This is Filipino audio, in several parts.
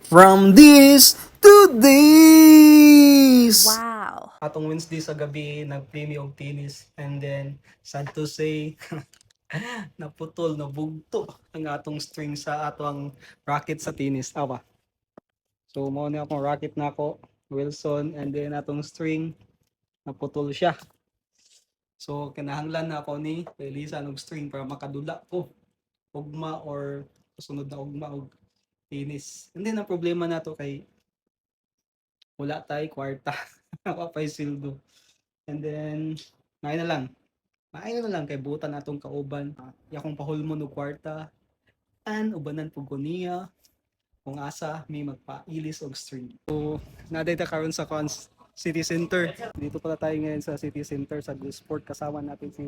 From this to this! Wow. Atong Wednesday sa gabi, nag-play mi og tennis. And then, sad to say, naputol, nabugto ang atong string sa atong racket sa tennis. Awa. So, mo na akong racket na ako, Wilson, and then atong string, naputol siya. So, kinahanglan na ako ni Elisa og string para makadula ko ugma or sunod na ugma og tennis. And then, ang problema na to kay wala tay kwarta. Wala pa'y sildo. And then, maay na lang. Maay na lang kay butan atong kauban. Yakong pahulmon og kwarta. And ubanan pug ko niya kung asa may magpailis og string. So, naday ta karon sa City Center. Dito pala tayo ngayon sa City Center sa Sport. Kasama natin si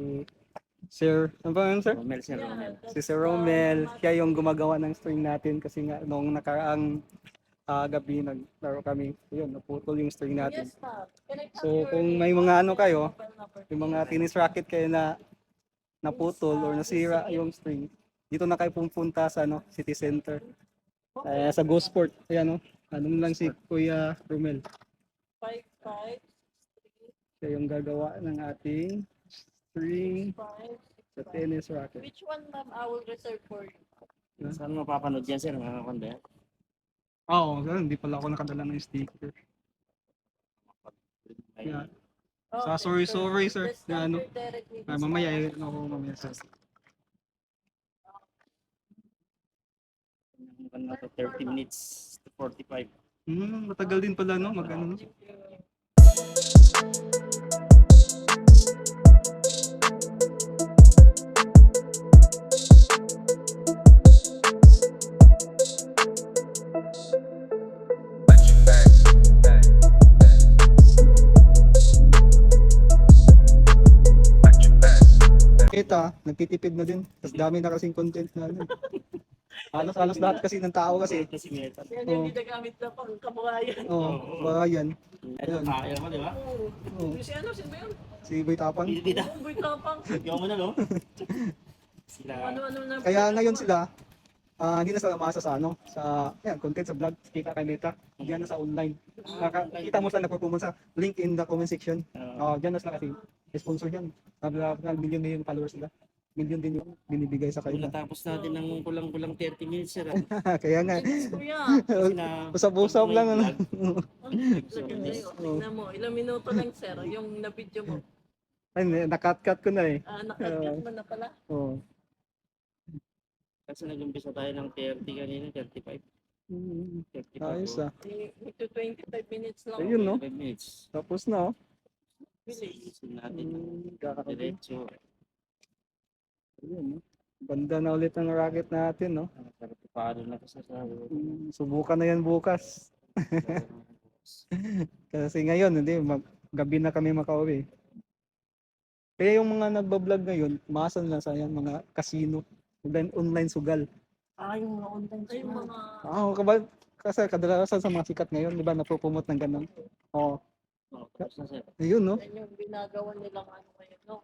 Sir, ano ba yun, sir? Romel, Sir Romel. Si Sir Romel. Siya yung gumagawa ng string natin kasi nga noong nakaraang gabi naglaro kami. Yun, naputol yung string natin. So kung may mga ano kayo, yung mga tennis racket kayo na naputol or nasira yung string, dito na kayo pumunta sa City Center. Sa Go Sport. Ayan, ano lang si Kuya Romel. 5, 5, Siya yung gagawa ng ating string 5. sa tennis racket. Which one, ma'am, I will reserve for you? Saan mapapanood yan, Sir? Mga kanda yan? Oo, hindi pala ako nakadala ng sticker. Ay, Yeah. Okay, Sorry, so sir. this Na ano, number directly is mamaya, mamaya, ma'am. sir. ano to, 30 minutes to 45. Matagal din pala, no? Mag-ano, no? Kita, nagtitipid na din. Tapos dami na kasing content na ano. Halos lahat kasi ng tao kasi. Kasi metal. Yan Oo. yung ginagamit na pang kabuhayan. Baka yan. Ayun, kaya mo, di ba? Oo. Oo. Si ano, sino ba yun? Si Boy Tapang. Bida. Oo, boy tapang. Ikaw mo na, no? Sila. Ano na. Kaya ngayon sila, hindi na sila umasa sa sa content sa vlog, kita kay Meta. Diyan na sa online. Kita mo sila nagpo-promote sa link in the comment section. Diyan na sila kasi sponsor yan. Million na yung followers nila. Million din yung binibigay sa Kung kanila. natapos natin ng kulang-kulang 30 minutes, Sir. Kaya nga. Kuya, Kasi na... Usap-usap lang ano. ang lagyan sa'yo. Tingnan mo, ilang minuto lang, sir, yung na-video mo. Ay, nakat-cut ko na eh. Nakagat mo na pala. Oo. Kasi nag-umpisa tayo ng 30 kanina, 35. 35. Ayos ah. Ito 25 minutes lang. Ayun no. 5 minutes. Tapos na oh. Isin natin. Kakakabit. Diretso. Ayun no. Banda na ulit ang racket natin no. Paano na kasi sa... Subukan na yan bukas. Kasi ngayon, gabi na kami makauwi. Kaya yung mga nagbablog ngayon, maasan lang sa yan, mga casino, online sugal. Yung mga online Ay, mga... Kasi kadalasan sa mga sikat ngayon, di ba, napopromote ng ganun. Oo. Tapos na, Sir. Ayun, no? Yan yung ginagawa nilang ano ngayon, no?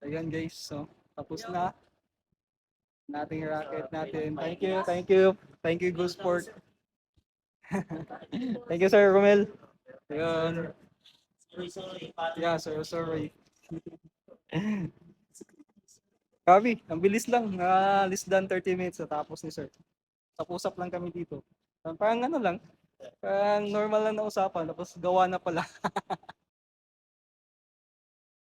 Ayan, guys. So, tapos na. Nating racket natin. Thank you, Go Sport. Thank you, Sir Romel. Ayun. Sorry. Yeah, sorry. Kami, ang bilis lang. Less than 30 minutes natapos ni Sir. Tapos-usap lang kami dito. Parang ano lang, parang normal lang na usapan, tapos gawa na pala.